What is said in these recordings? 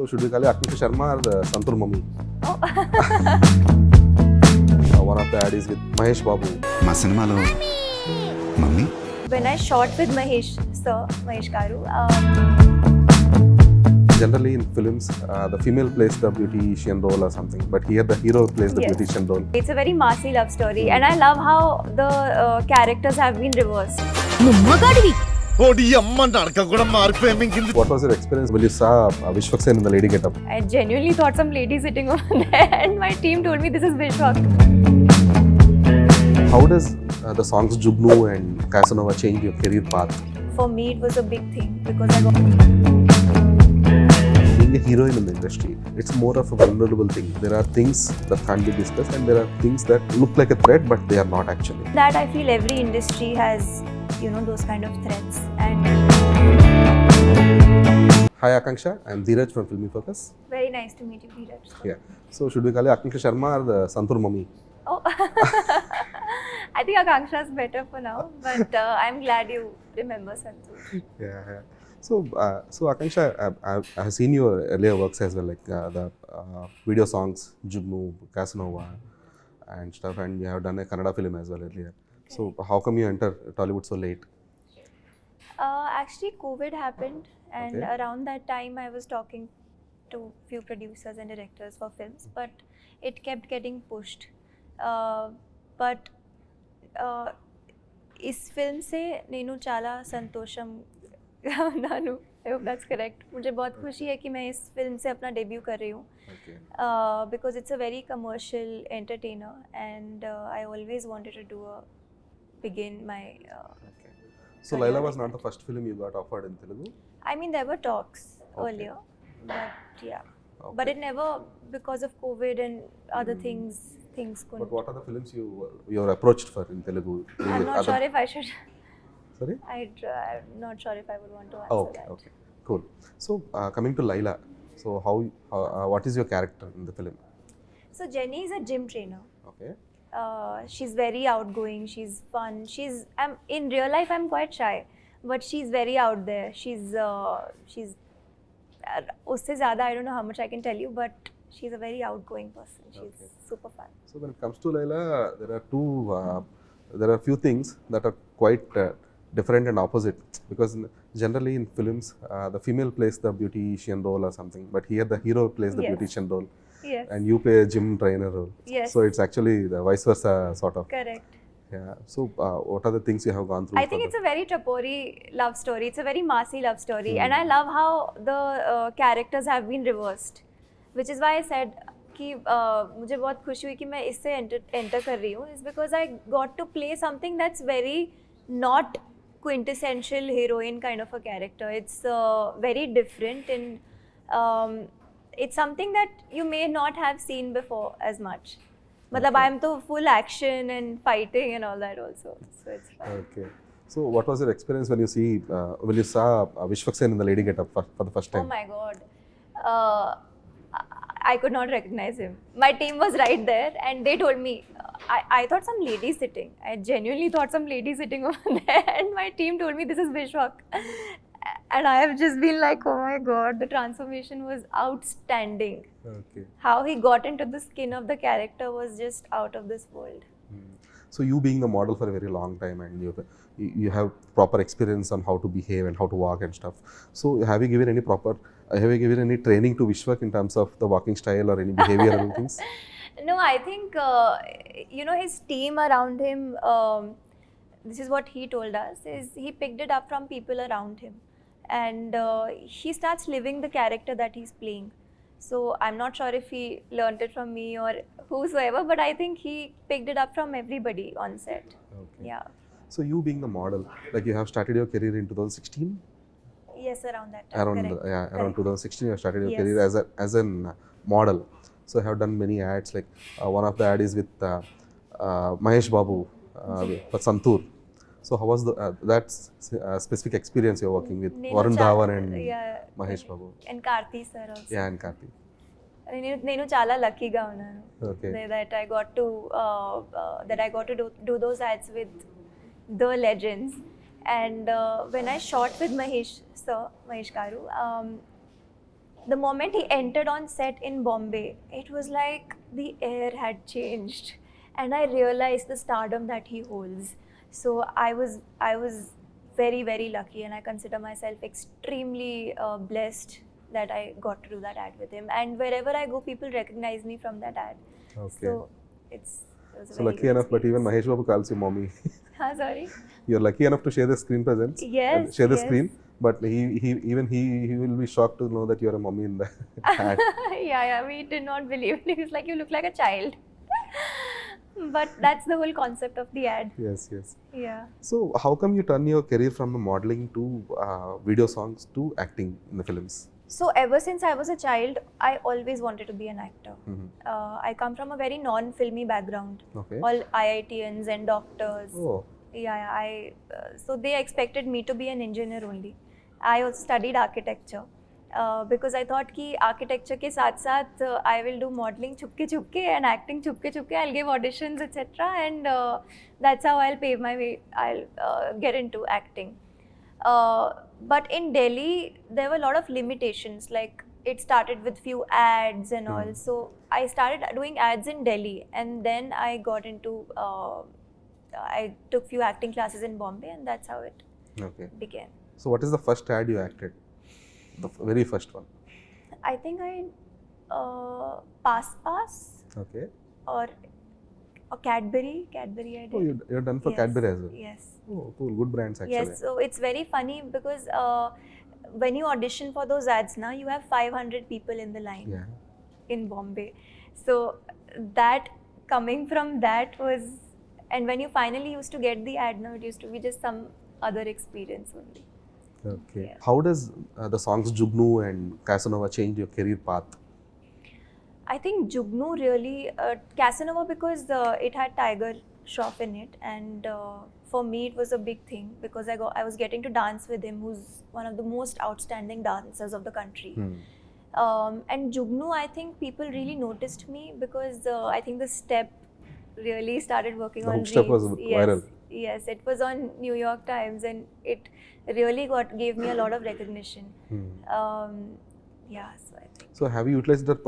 So should we call it Akanksha Sharma or the Santur Mummy? Oh. One of the ads is with Mahesh Babu. మా సినిమాలో mummy When I shot with Mahesh Garu, Generally in films, the female plays the beautician role or something, but here the hero plays the Yes. beautician role. it's a very massy love story, and I love how the characters have been reversed. ఓడి అమ్మ నడక కూడా మారిపోయింది ఇంకింది. What was your experience when you saw Vishwak Sen in the lady getup? I genuinely thought some lady sitting over there, and my team told me this is Vishwak. How does the songs Jugnu and Casanova change your career path? For me, it was a big thing because I got Being a heroine in the industry, it's more of a vulnerable thing. There are things that can't be discussed and there are things that look like a threat but they are not actually. that. I feel every industry has, those kind of threats. And Hi Akanksha, I'm Dheeraj from Filmy Focus. very nice to meet you, Dheeraj. Yeah. So should we call it Akanksha Sharma or the Santur Mummy? Oh, I think Akanksha is better for now, but I'm glad you remember Santu. Yeah. So Akanksha, I have seen your earlier works as well, like the video songs, Jugnu, Casanova, and stuff, and you have done a Kannada film as well earlier. So how come you enter Tollywood so late? Actually, COVID happened, and Okay. around that time, I was talking to few producers and directors for films, but it kept getting pushed. But इस film से నేను చాలా సంతోషంగా ఉన్నాను. I hope that's correct. मुझे बहुत खुशी है कि मैं इस फिल्म से अपना डेब्यू कर रही हूँ. Okay. Because it's a very commercial entertainer, and I always wanted to begin my. Okay. So Laila was not the first film you got offered in Telugu? I mean, there were talks Okay. earlier, but yeah. Okay. But it never, because of COVID and other things But couldn't. what are the films you were approached for in Telugu? I'm not sure if I should. Sorry? I'm not sure if I would want to answer Oh, okay, that. okay, cool. So coming to Laila, so what is your character in the film? So Jenny is a gym trainer. Okay. She's very outgoing. She's fun. In real life, I'm quite shy, but she's very out there. She's usse zyada, I don't know how much I can tell you, but she's a very outgoing person. She's Okay. super fun. So when it comes to Laila, there are few things that are quite different and opposite, because generally in films, the female plays the beautician role or something, but here the hero plays the Yes. beautician role, Yes. and you play a gym trainer role. Yes. So it's actually the vice versa sort of. Correct. Yeah. So what are the things you have gone through? I think it's a very Tapori love story. It's a very massy love story, and I love how the characters have been reversed, which is why I said कि मुझे बहुत खुशी हुई कि मैं इससे enter कर रही हूँ, is because I got to play something that's very not quintessential heroine kind of a character. It's very different, and it's something that you may not have seen before as much. मतलब I'm to full action and fighting and all that also, so it's fun. Okay. So what was your experience when you saw Vishwak Sen in the lady getup for the first Oh time? my God. I could not recognize him. My team was right there, and they told me, I thought some lady sitting. I genuinely thought some lady sitting over there, and my team told me this is Vishwak. And I have just been like, oh my God, the transformation was outstanding. Okay. How he got into the skin of the character was just out of this world. So you being the model for a very long time and you have proper experience on how to behave and how to walk and stuff. So have you given any training to Vishwak in terms of the walking style or any behavioral things? No, I think, his team around him, this is what he told us, is he picked it up from people around him. And he starts living the character that he's playing. So I'm not sure if he learned it from me or whosoever, but I think he picked it up from everybody on set. Okay. Yeah. So you being the model, like you have started your career in 2016? Yes, around that time. Around correct. around 2016 you have started your Yes. career as a model. So I have done many ads, like one of the ad is with Mahesh Babu for Santur. So how was that specific experience you're working with Nenu Varun Dhawan and yeah, Mahesh Babu? And Karthi sir also. Yeah, and Karthi. నేను చాలా లక్కీగా ఉన్నాను. Okay. That I got to do those ads with the legends. And when I shot with Mahesh Garu, the moment he entered on set in Bombay, it was like the air had changed, and I realized the stardom that he holds. So I was very, very lucky, and I consider myself extremely blessed that I got to do that ad with him. And wherever I go, people recognize me from that ad. Okay. So it was a So very lucky good enough, but even experience. Mahesh Babu calls you mommy. Sorry. You're lucky enough to share the screen presence. Yes, Share the yes. screen, but he will be shocked to know that you're a mommy in the ad. Yeah, we did not believe it. He was like, you look like a child. But that's the whole concept of the ad. Yes, yes. Yeah. So how come you turn your career from modeling to video songs to acting in the films? So ever since I was a child, I always wanted to be an actor. Mhm. I come from a very non-filmy background. Okay. All IITians and doctors. Oh, Yeah. So they expected me to be an engineer only. I also studied architecture because I thought कि architecture के साथ साथ I will do modeling छुपके and acting छुपके. I'll give auditions etc. And that's how I'll pave my way. I'll get into acting. But in Delhi, there were a lot of limitations. Like it started with few ads and all. So I started doing ads in Delhi, and then I got into. I took few acting classes in Bombay, and that's how it okay. began. So what is the first ad you acted? The very first one. I think I Pass Okay. or Cadbury I did. Oh, you're done for Yes, Cadbury as well. Yes. Oh, cool. Good brands actually. Yes, so it's very funny because when you audition for those ads, now you have 500 people in the line Yeah. in Bombay. So that coming from that was, and when you finally used to get the ad, now it used to be just some other experience only. Okay. Yeah. How does the songs Jugnu and Casanova change your career path? I think Jugnu really, Casanova because it had Tiger Shroff in it, and for me it was a big thing because I was getting to dance with him, who's one of the most outstanding dancers of the country. And Jugnu, I think people really noticed me because I think the step really started working The on hook step was reels. viral. Yes, it was on New York Times, and it really gave me a lot of recognition. Yeah, so I think. So have you utilized that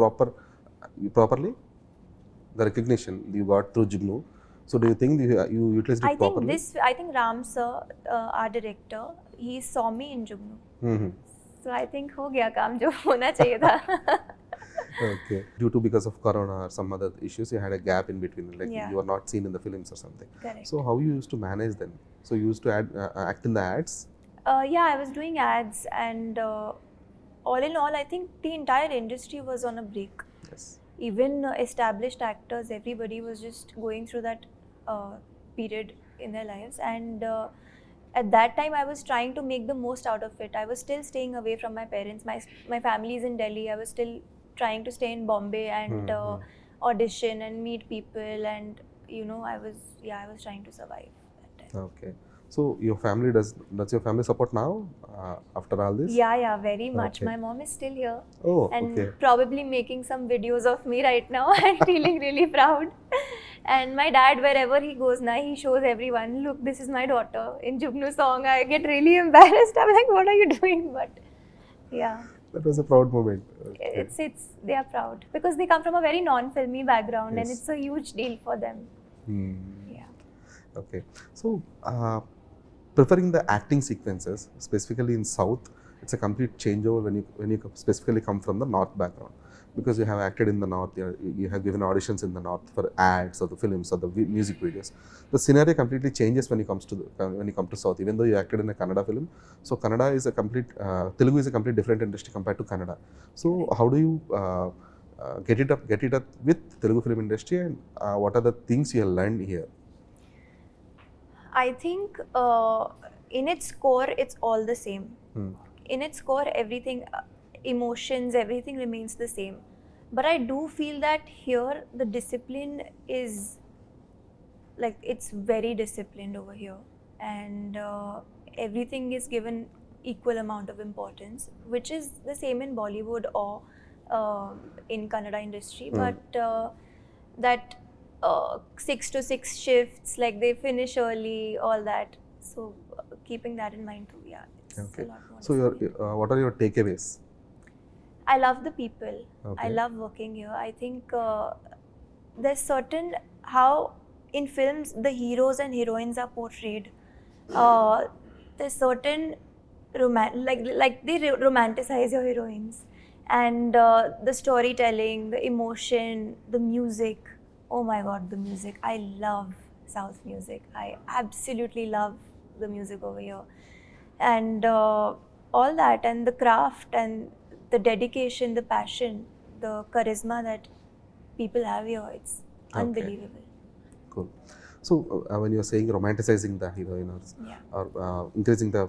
properly? The recognition you got through Jugnu. So do you think you utilized it properly? I think Ram sir, our director, he saw me in Jugnu. Mm-hmm. So I think हो गया काम जो होना चाहिए था. Okay. Because of Corona or some other issues, you had a gap in between, like Yeah. you were not seen in the films or something. Correct. So how you used to manage them? So you used to act in the ads? Yeah, I was doing ads, and all in all, I think the entire industry was on a break. Yes. Even established actors, everybody was just going through that period in their lives, and at that time I was trying to make the most out of it. I was still staying away from my parents. My family is in Delhi. I was still trying to stay in Bombay and audition and meet people, and I was trying to survive that time. Okay. So your family does your family support now after all this? Yeah, very much. Okay. My mom is still here. Oh, And okay. probably making some videos of me right now and feeling really proud. And my dad, wherever he goes now, he shows everyone, look, this is my daughter in Jugnu song. I get really embarrassed. I'm like, what are you doing? But yeah, That was a proud moment. Okay. it's they are proud because they come from a very non-filmy background, and Yes. it's a huge deal for them. Yeah. Okay. So preferring the acting sequences, specifically in South, it's a complete changeover when you specifically come from the North background, because you have acted in the North, you have given auditions in the North for ads or the films or the music videos. The scenario completely changes when you come to South. Even though you acted in a Kannada film, so Kannada is a complete Telugu is a complete different industry compared to Kannada. So how do you get it up with Telugu film industry, and what are the things you have learned here? I think in its core, it's all the same. In its core, everything, emotions, everything remains the same. But I do feel that here, the discipline is, like, it's very disciplined over here. And everything is given equal amount of importance, which is the same in Bollywood or in Kannada industry. But that 6 to 6 shifts, like they finish early, all that. So keeping that in mind too, yeah, it's a lot more. So what are your takeaways? I love the people. Okay. I love working here. I think there's certain how in films the heroes and heroines are portrayed. There's certain like they romanticize your heroines, and the storytelling, the emotion, the music. Oh my God, the music! I love South music. I absolutely love the music over here, and all that, and the craft, and the dedication, the passion, the charisma that people have here. It's Okay. unbelievable. Cool. So when you're saying romanticizing the heroine Yeah. or increasing the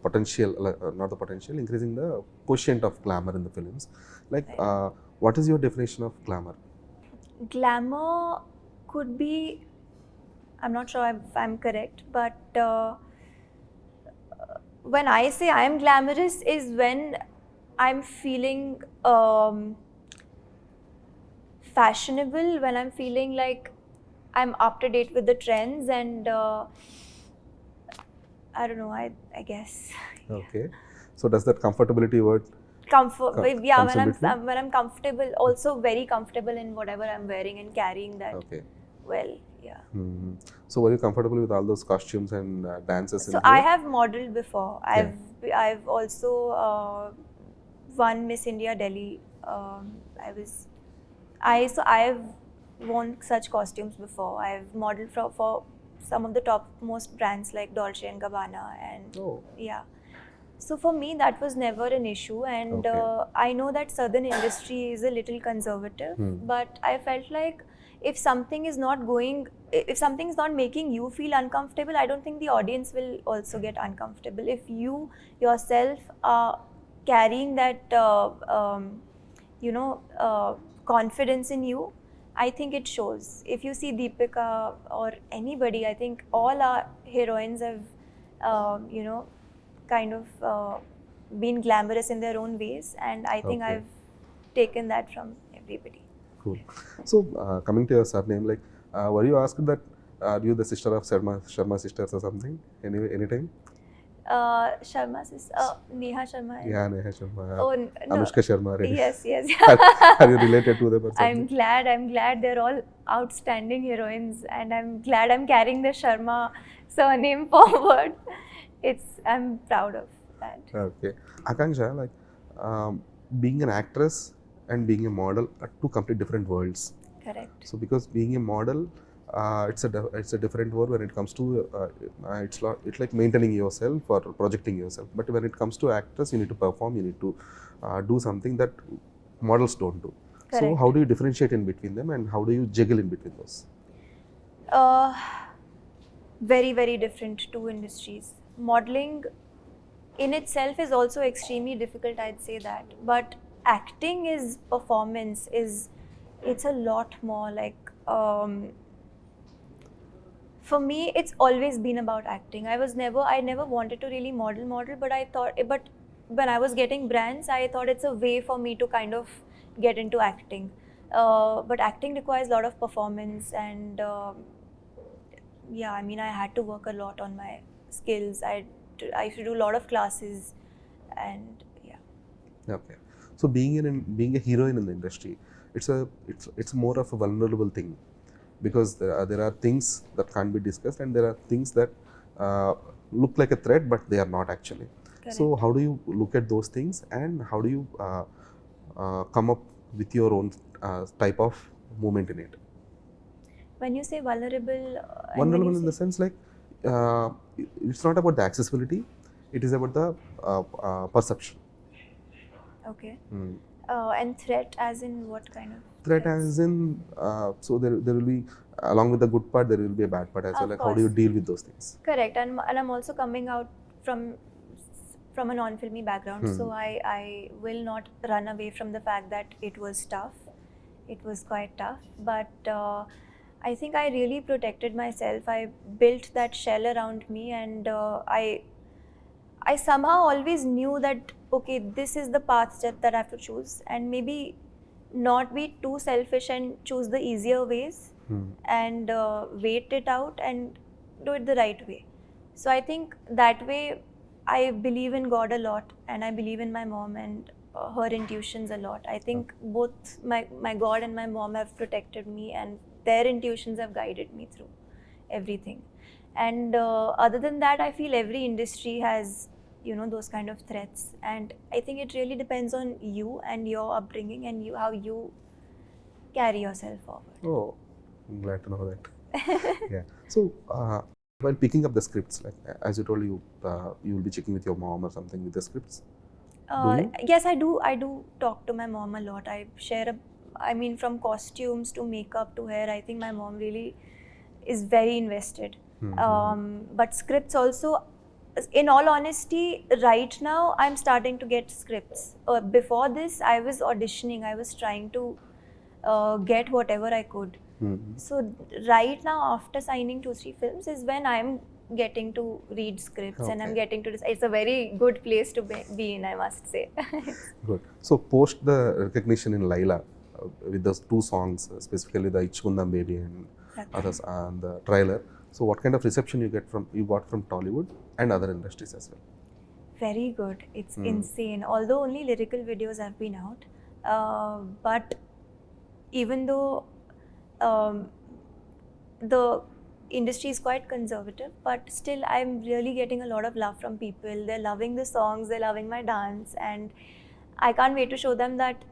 potential, not the potential, increasing the quotient of glamour in the films, like Right. what is your definition of glamour? Glamour could be, I'm not sure if I'm correct, but when I say I am glamorous is when I'm feeling fashionable, when I'm feeling like I'm up to date with the trends, and I don't know, I guess. Okay. So does that comfortability word Comfort, yeah, comes in between? when I'm comfortable, also very comfortable in whatever I'm wearing and carrying that Okay. well, yeah. Hmm. So were you comfortable with all those costumes and dances? So in I here? have modeled before. I've also won Miss India Delhi. I've worn such costumes before. I've modeled for some of the topmost brands like Dolce and Gabbana, and Oh. yeah. So for me, that was never an issue, and Okay. I know that southern industry is a little conservative, but I felt like if something is not making you feel uncomfortable, I don't think the audience will also get uncomfortable. If you yourself are carrying that, confidence in you, I think it shows. If you see Deepika or anybody, I think all our heroines have, kind of been glamorous in their own ways, and I think Okay. I've taken that from everybody. Cool. So coming to your surname, like were you asked that are you the sister of Sharma sisters or something? Anytime? Sharma sister, Neha Sharma. Yeah, Neha Sharma. Oh no. Anushka Sharma. Right? Yes. Are you related to them or something? I'm glad they're all outstanding heroines, and I'm glad I'm carrying the Sharma surname forward. I'm proud of that. Okay. Akanksha, like being an actress and being a model are two completely different worlds. Correct. So because being a model, it's a different world when it comes to it's like maintaining yourself or projecting yourself. But when it comes to actress, you need to perform. You need to do something that models don't do. So Correct. how do you differentiate in between them, and how do you juggle in between those? Very, very different two industries. Modeling in itself is also extremely difficult, I'd say that. But acting is performance, it's a lot more like, for me, it's always been about acting. I never wanted to really model, but when I was getting brands, I thought it's a way for me to kind of get into acting. But acting requires a lot of performance, and yeah, I mean, I had to work a lot on my skills. I used to do a lot of classes, and yeah. Okay. So being a heroine in the industry, it's more of a vulnerable thing, because there are things that can't be discussed, and there are things that look like a threat, but they are not actually. So Correct. how do you look at those things, and how do you come up with your own type of movement in it? When you say vulnerable, and when Vulnerable you in the say sense like it's not about the accessibility, it is about the perception. okay, Hmm. and threat, as in what kind of Threat threats? as in so there will be, along with the good part, there will be a bad part as well. Of Like how do you course. deal with those things? Correct, and I'm also coming out from a non-filmy background, so I will not run away from the fact that it was tough. It was quite tough, but I think I really protected myself. I built that shell around me, and I somehow always knew that okay, this is the path that I have to choose, and maybe not be too selfish and choose the easier ways, and wait it out and do it the right way. So I think that way I believe in God a lot, and I believe in my mom, and her intuitions a lot. I think both my God and my mom have protected me, and their intuitions have guided me through everything. And other than that, I feel every industry has, you know, those kind of threats, and I think it really depends on you and your upbringing and how you carry yourself forward. Oh, I'm glad to know that. Yeah. So, while picking up the scripts, like as you told, you will be checking with your mom or something with the scripts. Do you? Yes, I do. I do talk to my mom a lot. I share I mean, from costumes to makeup to hair, I think my mom really is very invested. But scripts also, in all honesty, right now I'm starting to get scripts. Before this, I was auditioning. I was trying to get whatever I could. So right now, after signing 2-3 films, is when I'm getting to read scripts and I'm getting to it's a very good place to be in, I must say. Good. So post the recognition in Laila with those 2 songs, specifically the Ichkundam Baby and others, and the trailer. So what kind of reception you got from Tollywood and other industries as well? Very good. It's insane. Although only lyrical videos have been out, but even though the industry is quite conservative, but still I'm really getting a lot of love from people. They're loving the songs, they're loving my dance, and I can't wait to show them that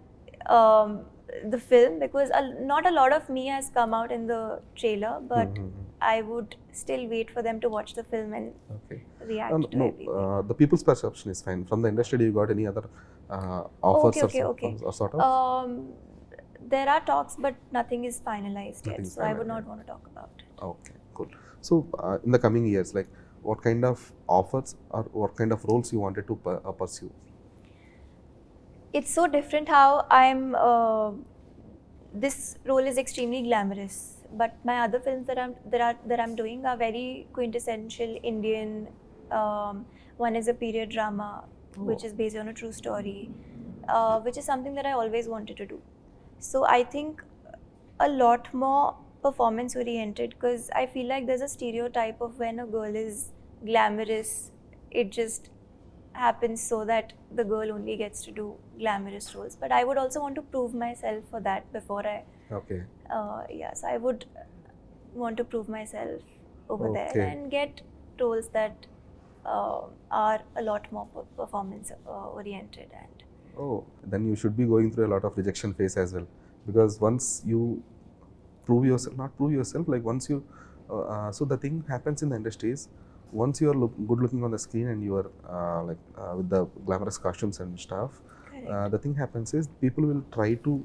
the film, because not a lot of me has come out in the trailer, but I would still wait for them to watch the film and react to everything. The people's perception is fine. From the industry, do you got any other offers or sort of? There are talks, but nothing is finalized yet, so I would not want to talk about it. Okay, cool. So in the coming years, like what kind of offers or what kind of roles you wanted to pursue? It's so different how I'm. This role is extremely glamorous, but my other films that I'm doing are very quintessential Indian. One is a period drama, which is based on a true story, which is something that I always wanted to do. So I think a lot more performance oriented, because I feel like there's a stereotype of when a girl is glamorous, it just happens so that the girl only gets to do glamorous roles. But I would also want to prove myself for that before I. Okay. So I would want to prove myself over there and get roles that are a lot more performance oriented. And then you should be going through a lot of rejection phase as well, because once you not prove yourself, like once you, so the thing happens in the industries, once you are good looking on the screen and you are with the glamorous costumes and stuff, the thing happens is people will try to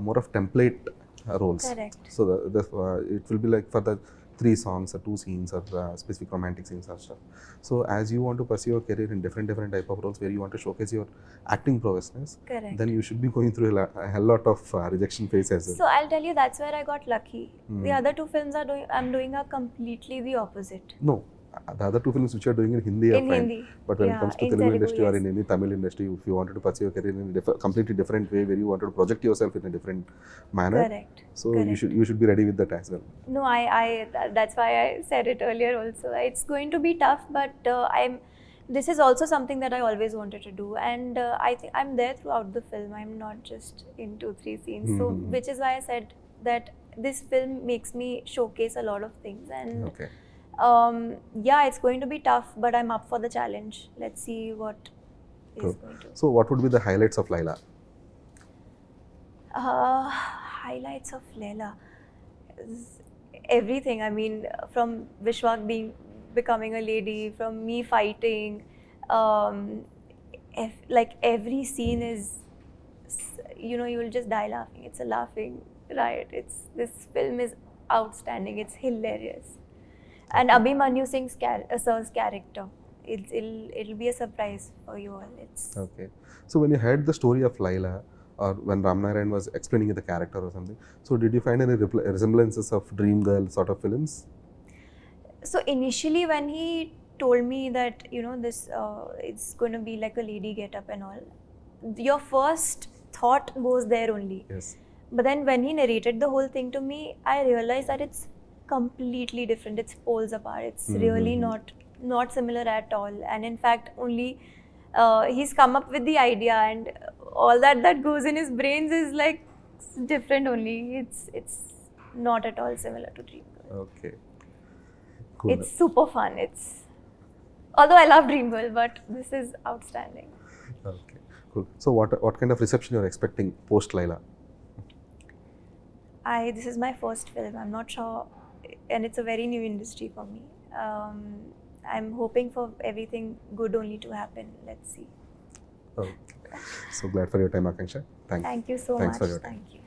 more of template roles. Correct. So it will be like for the 3 songs or 2 scenes or specific romantic scenes or stuff. So as you want to pursue your career in different type of roles where you want to showcase your acting prowessness, then you should be going through a hell lot of rejection phase as well. So I'll tell you, that's where I got lucky. The other 2 films I'm doing are completely the opposite. No. The other 2 films which you are doing in Hindi are fine. Hindi. But when it comes to Telugu industry or in any Tamil industry, if you wanted to pursue your career in a completely different way, where you wanted to project yourself in a different manner, so you should be ready with that as well. No, that's why I said it earlier also. It's going to be tough, but this is also something that I always wanted to do, and I think I'm there throughout the film. I'm not just in 2-3 scenes. So which is why I said that this film makes me showcase a lot of things, and it's going to be tough, but I'm up for the challenge. Let's see what is going to. So what would be the highlights of Laila? Highlights of Laila, everything. I mean, from Vishwak becoming a lady, from me fighting, like every scene is, you will just die laughing. It's a laughing riot. This film is outstanding. It's hilarious. And Abhimanyu Singh's Sir's character, it'll be a surprise for you all. Okay. So when you heard the story of Laila, or when Ramnarayan was explaining the character or something, so did you find any resemblances of Dream Girl sort of films? So initially when he told me that, this it's going to be like a lady get-up and all, your first thought goes there only. Yes. But then when he narrated the whole thing to me, I realized that it's completely different. It's poles apart. It's really not similar at all. And in fact, only he's come up with the idea, and all that goes in his brains is like different only. It's not at all similar to Dream Girl. Okay. Cool. It's super fun. Although I love Dream Girl, but this is outstanding. Okay. Cool. So what kind of reception you're expecting post Laila? This is my first film. I'm not sure, and it's a very new industry for me. I'm hoping for everything good only to happen. Let's see. Okay. So glad for your time, Akanksha. Thank you so Thanks much. for your time. Thank you.